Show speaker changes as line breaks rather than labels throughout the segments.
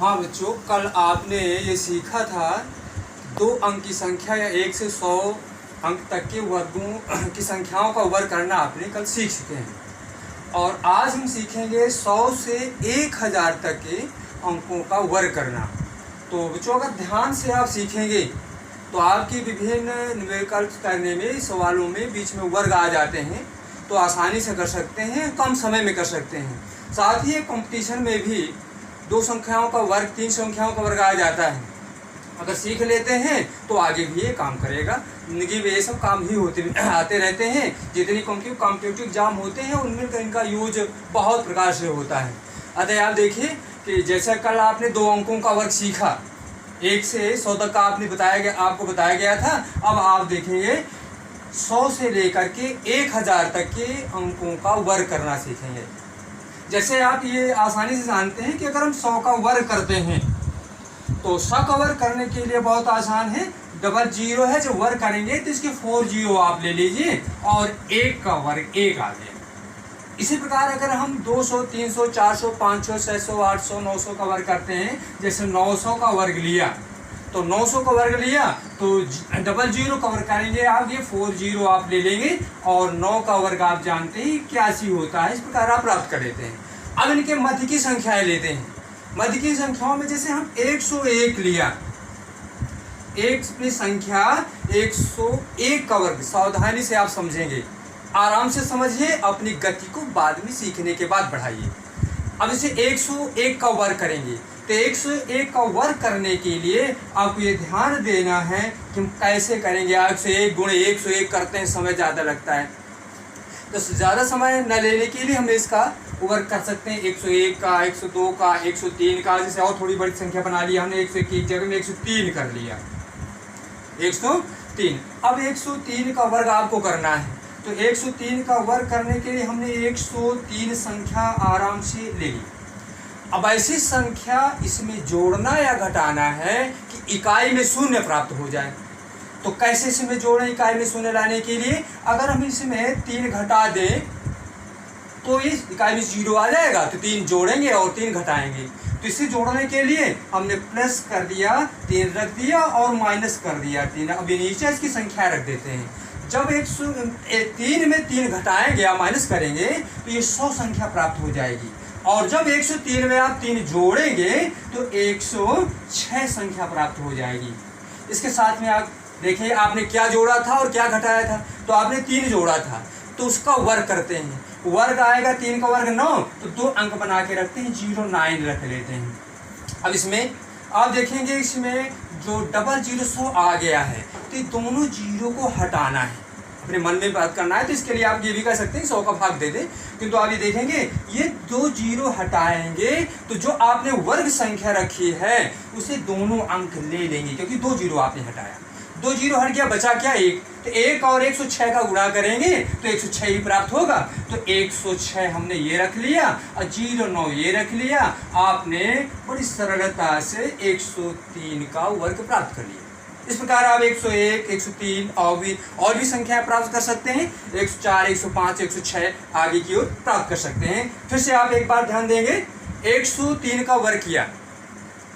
हाँ बच्चों, कल आपने ये सीखा था 2 अंक की संख्या या 1 से 100 अंक तक के वर्गों की संख्याओं का वर्ग करना आपने कल सीख चुके हैं। और आज हम सीखेंगे 100 से 1000 तक के अंकों का वर्ग करना। तो बच्चों अगर ध्यान से आप सीखेंगे तो आपकी विभिन्न न्यूमेरिकल करने में सवालों में बीच में वर्ग आ जाते हैं, तो आसानी से कर सकते हैं, कम समय में कर सकते हैं। साथ ही कंपटीशन में भी 2 संख्याओं का वर्ग 3 संख्याओं का वर्ग आ जाता है। अगर सीख लेते हैं तो आगे भी ये काम करेगा। जिंदगी में ये सब काम ही आते रहते हैं। जितनी कॉम्पिटिटिव एग्जाम होते हैं उनमें इनका यूज बहुत प्रकार से होता है। अतः आप देखिए कि जैसा कल आपने 2 अंकों का वर्ग सीखा, 1 से 100 तक का आपको बताया गया था। अब आप देखेंगे 100 से लेकर के 1000 तक के अंकों का वर्ग करना सीखेंगे। जैसे आप ये आसानी से जानते हैं कि अगर हम 100 का वर्ग करते हैं तो 100 का वर्ग करने के लिए बहुत आसान है। डबल जीरो है, जब वर्ग करेंगे तो इसके 4 जीरो आप ले लीजिए और 1 का वर्ग 1 आ गया। इसी प्रकार अगर हम 200, 300, 400, 500, 600, 800, 900 का वर्ग करते हैं, जैसे 900 का वर्ग लिया तो 900 का वर्ग लिया तो डबल जीरो का वर्ग करेंगे आप, ये 4 जीरो आप ले लेंगे और 9 का वर्ग आप जानते हैं 81 होता है। इस प्रकार आप प्राप्त कर लेते हैं। अब इनके मध्य की संख्याएं लेते हैं। मध्य की संख्याओं में जैसे हम 101 लिया, एक संख्या 101 का वर्ग, सावधानी से आप समझेंगे, आराम से समझिए, अपनी गति को बाद में सीखने के बाद बढ़ाइए। अब इसे 101 का वर्ग करेंगे तो 101 का वर्ग करने के लिए आपको ये ध्यान देना है कि हम कैसे करेंगे। 101 गुणे 101 करते हैं, समय ज़्यादा लगता है, तो ज़्यादा समय न लेने के लिए हम इसका वर्ग कर सकते हैं 101 का, 102 का, 103 का। जैसे और थोड़ी बड़ी संख्या बना लिया हमने, 101 की जगह में 103 कर लिया, 103। अब 103 का वर्ग आपको करना है, तो 103 का वर्ग करने के लिए हमने 103 संख्या आराम से ले ली। अब ऐसी संख्या इसमें जोड़ना या घटाना है कि इकाई में शून्य प्राप्त हो जाए। तो कैसे इसमें जोड़ें इकाई में शून्य लाने के लिए? अगर हम इसमें 3 घटा दें तो इस इकाई में 0 आ जाएगा, तो 3 जोड़ेंगे और 3 घटाएंगे। तो इसे जोड़ने के लिए हमने प्लस कर दिया, 3 रख दिया और माइनस कर दिया 3। अब नीचे इसकी संख्या रख देते हैं। जब 3 में 3 घटाएंगे या माइनस करेंगे तो ये 100 संख्या प्राप्त हो जाएगी। और जब 103 में आप 3 जोड़ेंगे तो 106 संख्या प्राप्त हो जाएगी। इसके साथ में आप देखिए आपने क्या जोड़ा था और क्या घटाया था। तो आपने 3 जोड़ा था तो उसका वर्ग करते हैं, वर्ग आएगा 3 का वर्ग 9, तो 2 अंक बना के रखते हैं, 09 रख लेते हैं। अब इसमें आप देखेंगे इसमें जो डबल जीरो 100 आ गया है तो ये दोनों जीरो को हटाना है, अपने मन में बात करना है। तो इसके लिए आप ये भी कह सकते हैं 100 का भाग दे दें, किंतु आप ये देखेंगे ये 2 जीरो हटाएंगे तो जो आपने वर्ग संख्या रखी है उसे दोनों अंक ले लेंगे, क्योंकि 2 जीरो आपने हटाया। 2 जीरो हट गया, बचा क्या? 1। तो 1 और 106 का गुणा करेंगे तो 106 ही प्राप्त होगा। तो 106 हमने ये रख लिया और 09 ये रख लिया। आपने बड़ी सरलता से 103 का वर्ग प्राप्त कर लिया। इस प्रकार आप 101, 103 और भी संख्याएं प्राप्त कर सकते हैं। 104, 105, 106 आगे की ओर प्राप्त कर सकते हैं। फिर से आप एक बार ध्यान देंगे, 103 का वर्ग किया,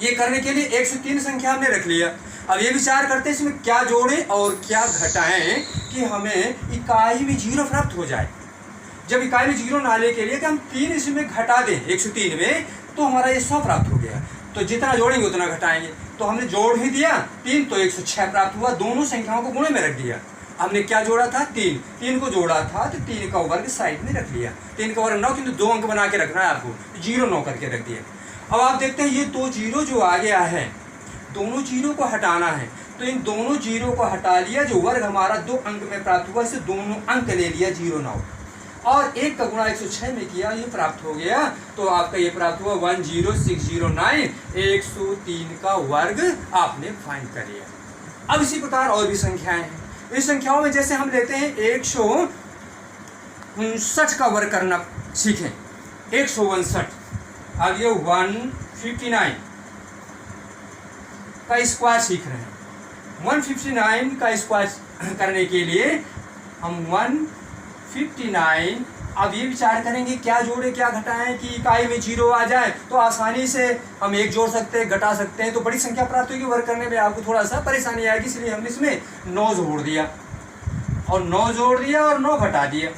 ये करने के लिए 103 संख्या हमने रख लिया। अब ये विचार करते हैं इसमें क्या जोड़ें और क्या घटाएं कि हमें इकाई में 0 प्राप्त हो जाए। जब इकाई में 0 लाने के लिए कि हम 3 इसमें घटा दें 103 में, तो हमारा ये 100 प्राप्त हो गया। तो जितना जोड़ेंगे उतना घटाएंगे। तो हमने जोड़ ही दिया 3, तो 106 प्राप्त हुआ। दोनों संख्याओं को गुणे में रख दिया। हमने क्या जोड़ा था? 3 को जोड़ा था तो 3 का वर्ग साइड में रख लिया। 3 का वर्ग 9, किंतु 2 अंक बना के रखना है आपको, 09 करके रख दिया। अब आप देखते हैं ये 2 जीरो जो आ गया है, दोनों जीरो को हटाना है। तो इन दोनों जीरो को हटा लिया, जो वर्ग हमारा 2 अंक में प्राप्त हुआ इसे दोनों अंक ले लिया 09 और 1 का गुणा 106 में किया, ये प्राप्त हो गया। तो आपका ये प्राप्त हुआ 10609। 103 का वर्ग आपने फाइंड कर लिया। अब इसी प्रकार और भी संख्याएं हैं। इस संख्याओं में जैसे हम लेते हैं 159 का वर्ग करना सीखें। 159 अब ये 159 का स्क्वायर सीख रहे हैं। 159 का स्क्वायर करने के लिए हम 159 अब ये विचार करेंगे क्या जोड़े क्या घटाएं कि इकाई में 0 आ जाए, तो आसानी से हम 1 जोड़ सकते हैं, घटा सकते हैं, तो बड़ी संख्या प्राप्त होगी। वर्क करने में आपको थोड़ा सा परेशानी आएगी, इसलिए हमने इसमें 9 जोड़ दिया और 9 जोड़ दिया और 9 घटा दिया।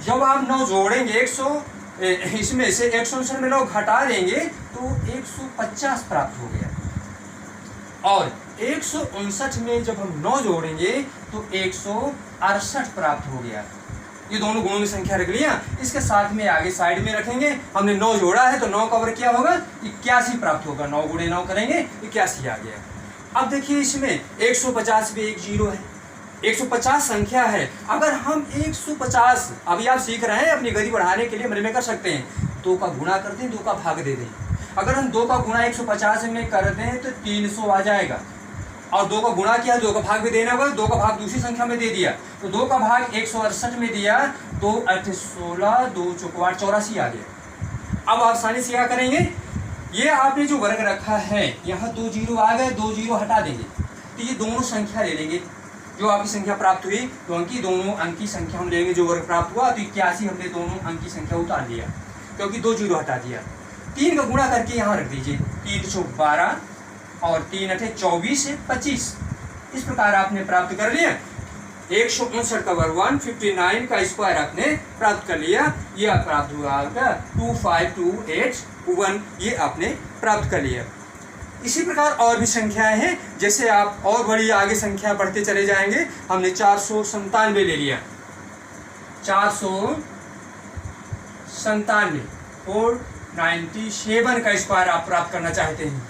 जब आप 9 जोड़ेंगे 100 इसमें से 159 में 9 घटा देंगे तो 150 प्राप्त हो गया, और 159 में जब हम 9 जोड़ेंगे तो 168 प्राप्त हो गया। ये दोनों गुणों में संख्या रख लिया, इसके साथ में आगे साइड में रखेंगे। हमने 9 जोड़ा है तो 9 का वर्ग क्या होगा, 81 प्राप्त होगा। 9 गुणे 9 करेंगे 81 आ गया। अब देखिए इसमें 150 में एक 0 है, 150 संख्या है। अगर हम 150, अभी आप सीख रहे हैं अपनी गति बढ़ाने के लिए मन में कर सकते हैं, 2 का गुणा कर दें, 2 का भाग दे दें। अगर हम 2 का गुणा 150 में कर दें तो 300 आ जाएगा, और 2 का गुणा किया 2 का भाग भी देना होगा, 2 का भाग दूसरी संख्या में दे दिया तो 2 का भाग 168 में दिया तो 8 16 2 चौक 84 आ गया। अब आसानी से क्या करेंगे, ये आपने जो वर्ग रखा है यहाँ 2 0 आ गए, 2 0 हटा देंगे तो ये दोनों संख्या ले लेंगे जो आपकी संख्या प्राप्त हुई, तो अंकी दोनों अंक की संख्या हम लेंगे। जो वर्ग प्राप्त हुआ तो 81 हमने दोनों अंक की संख्या उतार लिया क्योंकि 2 0 हटा दिया। 3 का गुणा करके यहाँ रख दीजिए, 3 चौक 12 और 3 अठे 24 से 25। इस प्रकार आपने प्राप्त कर लिया 159 का वर्ग 159 का स्क्वायर आपने प्राप्त कर लिया। यह प्राप्त हुआ आपका 25281, ये आपने प्राप्त कर लिया। इसी प्रकार और भी संख्याएं हैं, जैसे आप और बड़ी आगे संख्या बढ़ते चले जाएंगे। हमने 497 ले लिया, 497 497 का स्क्वायर आप प्राप्त करना चाहते हैं,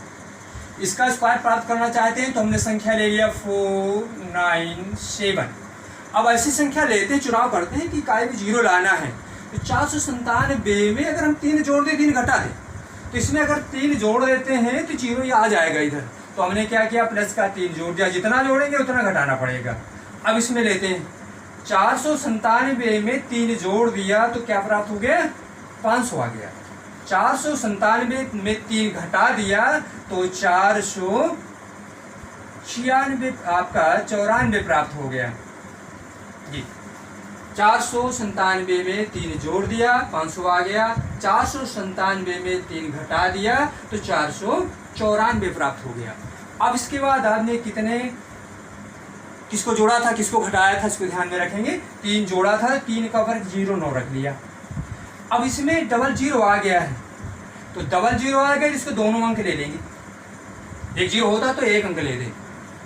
इसका स्क्वायर प्राप्त करना चाहते हैं तो हमने संख्या ले लिया 497। अब ऐसी संख्या लेते हैं, चुनाव करते हैं कि इकाई में 0 लाना है, तो 497 में अगर हम 3 जोड़ दें 3 घटा दें तो इसमें अगर 3 जोड़ देते हैं तो 0 ये आ जाएगा इधर। तो हमने क्या किया, प्लस का 3 जोड़ दिया, जितना जोड़ेंगे उतना घटाना पड़ेगा। अब इसमें लेते हैं 497 में 3 जोड़ दिया तो क्या प्राप्त हो गया, 500 आ गया। 497 में 3 घटा दिया तो 496 आपका 94 प्राप्त हो गया जी। 497 में 3 जोड़ दिया 500 आ गया, 497 में 3 घटा दिया तो 494 प्राप्त हो गया। अब इसके बाद आपने किसको जोड़ा था किसको घटाया था इसको ध्यान में रखेंगे। 3 जोड़ा था, 3 का वर्ग 0 9 रख लिया। अब इसमें डबल 0 आ गया है तो डबल 0 आ गया, इसको दोनों अंक ले लेंगे। एक 0 होता तो 1 अंक ले दें,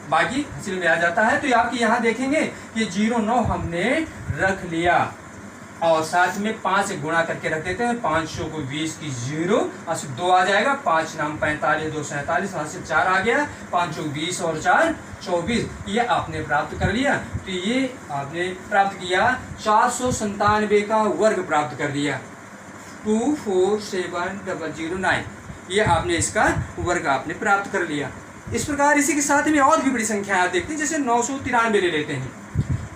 बाकी हासिल में आ जाता है। तो आपके यहाँ देखेंगे कि 0 9 हमने रख लिया और साथ में 5 से गुणा करके रख देते हैं। 500 को 20 की 0 हासिल 2 आ जाएगा, 5 नाम 45 2 47 हासिल 4 आ गया, 5 20 और 4 24, ये आपने प्राप्त कर लिया। तो ये आपने प्राप्त किया 497 का वर्ग प्राप्त कर दिया, 247009, ये आपने इसका वर्ग आपने प्राप्त कर लिया। इस प्रकार इसी के साथ में और भी बड़ी संख्या आप देखते हैं, जैसे 993 ले लेते हैं।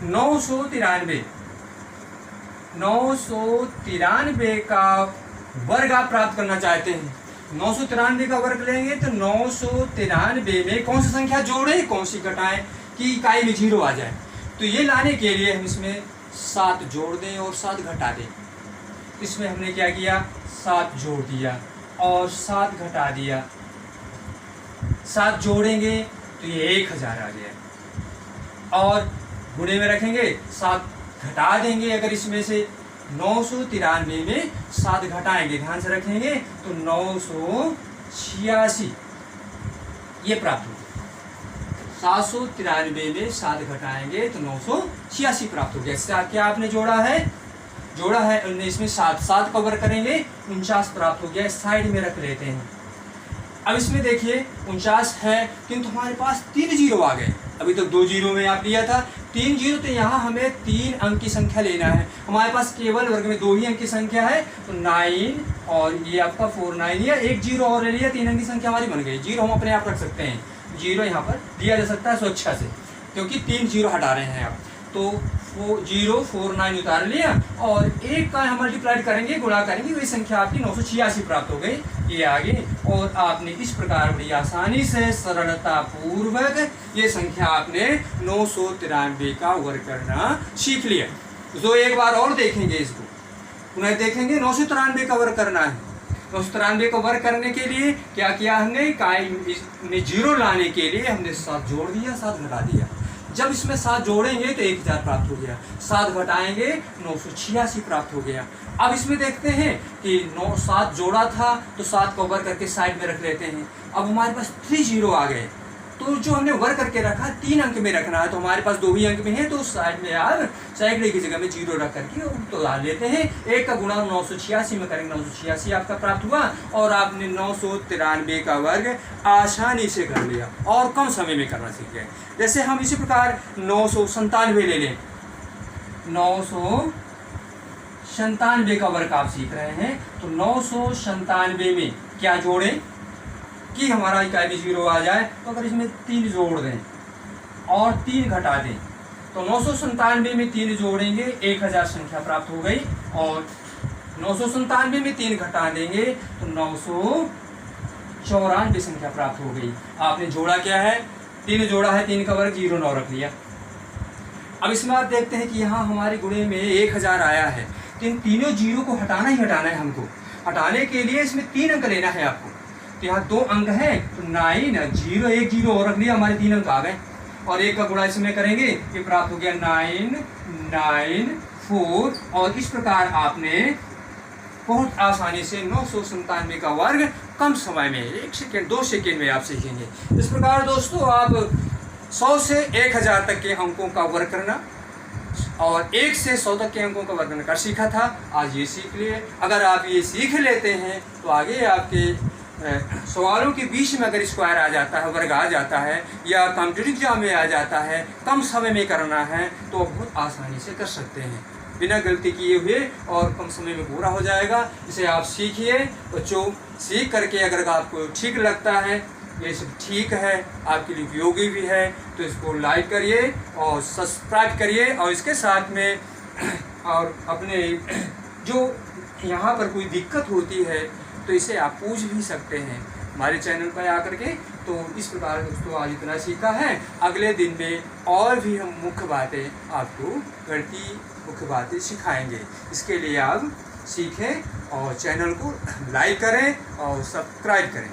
993 का वर्ग आप प्राप्त करना चाहते हैं। 993 का वर्ग लेंगे तो 993 में कौन सी संख्या जोड़े कौन सी घटाएं कि इकाई में 0 आ जाए। तो ये लाने के लिए हम इसमें 7 जोड़ दें और 7 घटा दें। इसमें हमने क्या किया, 7 जोड़ दिया और 7 घटा दिया। 7 जोड़ेंगे तो ये 1000 आ गया, और गुणे में रखेंगे 7 घटा देंगे। अगर इसमें से 993 में 7 घटाएंगे, ध्यान से रखेंगे, तो 986 ये प्राप्त होगा। 793 में 7 घटाएंगे तो 986 प्राप्त हो गया। इससे क्या आपने जोड़ा है इसमें 7 का वर्ग करेंगे 49 प्राप्त हो गया। साइड में रख लेते हैं। अब इसमें देखिए 49 है किंतु हमारे पास 3 0 आ गए। अभी तक 2 0 में आप लिया था, 3 0, तो यहाँ हमें 3 अंक की संख्या लेना है। हमारे पास केवल वर्ग में 2 ही अंक की संख्या है, तो 9 और ये आपका 49 या 1 0 और ले लिया, 3 अंक की संख्या हमारी बन गई। 0 हम अपने आप रख सकते हैं, 0 यहाँ पर दिया जा सकता है स्वेच्छा से, क्योंकि 3 0 हटा रहे हैं आप। तो 049 उतार लिया और 1 का हम मल्टीप्लाइड करेंगे, गुणा करेंगे, वही संख्या आपकी 986 प्राप्त हो गई। ये आगे, और आपने इस प्रकार बड़ी आसानी से सरलता पूर्वक ये संख्या आपने 993 का वर्ग करना सीख लिया। तो एक बार और देखेंगे इसको। पुनः देखेंगे 993 का वर्ग करना है। 993 का वर्ग करने के लिए क्या किया हमने, में 0 लाने के लिए हमने 7 जोड़ दिया, 7 घटा दिया। जब इसमें 7 जोड़ेंगे तो 1000 प्राप्त हो गया, 7 घटाएंगे 986 प्राप्त हो गया। अब इसमें देखते हैं कि 7 जोड़ा था तो 7 को वर्ग करके साइड में रख लेते हैं। अब हमारे पास 3 0 आ गए, तो जो हमने वर्ग करके रखा 3 अंक में रखना है, तो हमारे पास 2 ही अंक में है, तो उस साइड में यार साइड की जगह में 0 रख करके तो डाल लेते हैं। 1 का गुणा 986 में करेंगे, 986 आपका प्राप्त हुआ और आपने 993 का वर्ग आसानी से कर लिया और कम समय में करना सीख गए। जैसे हम इसी प्रकार 997 ले लें, 997 का वर्ग आप सीख रहे हैं, तो 997 में क्या जोड़ें कि हमारा इकाई भी 0 आ जाए, तो अगर इसमें 3 जोड़ दें और 3 घटा दें तो 997 में 3 जोड़ेंगे 1000 संख्या प्राप्त हो गई, और 997 में 3 घटा देंगे तो 994 संख्या प्राप्त हो गई। आपने जोड़ा क्या है, 3 जोड़ा है, 3 का वर्ग 0 9 रख लिया। अब इसमें आप देखते हैं कि यहाँ हमारे गुणे में 1000 आया है, तो इन तीनों 0 को हटाना ही हटाना है हमको। हटाने के लिए इसमें 3 अंक लेना है आपको, तो यहाँ 2 अंक हैं, तो 9 0 1 0 और रख लिया, हमारे 3 अंक आ गए, और 1 का गुणा इसमें करेंगे, ये प्राप्त हो गया 994। और इस प्रकार आपने बहुत आसानी से 997 का वर्ग कम समय में 1 सेकेंड 2 सेकेंड में आप सीखेंगे। इस प्रकार दोस्तों आप 100 से 1000 तक के अंकों का वर्ग करना और 1 से 100 तक के अंकों का वर्ग करना सीखा था, आज ये सीख लिए। अगर आप ये सीख लेते हैं तो आगे आपके सवालों के बीच में अगर स्क्वायर आ जाता है, वर्ग आ जाता है, या कॉम्पिटिटिव एग्जाम में आ जाता है, कम समय में करना है, तो बहुत आसानी से कर सकते हैं बिना गलती किए हुए और कम समय में पूरा हो जाएगा। इसे आप सीखिए बच्चों, सीख करके अगर आपको ठीक लगता है, ये सब ठीक है, आपके लिए उपयोगी भी है, तो इसको लाइक करिए और सब्सक्राइब करिए, और इसके साथ में और अपने जो यहाँ पर कोई दिक्कत होती है तो इसे आप पूछ भी सकते हैं हमारे चैनल पर आकर के। तो इस प्रकार दोस्तों आज इतना सीखा है, अगले दिन में और भी हम मुख्य बातें आपको गणितीय मुख्य बातें सिखाएंगे। इसके लिए आप सीखें और चैनल को लाइक करें और सब्सक्राइब करें।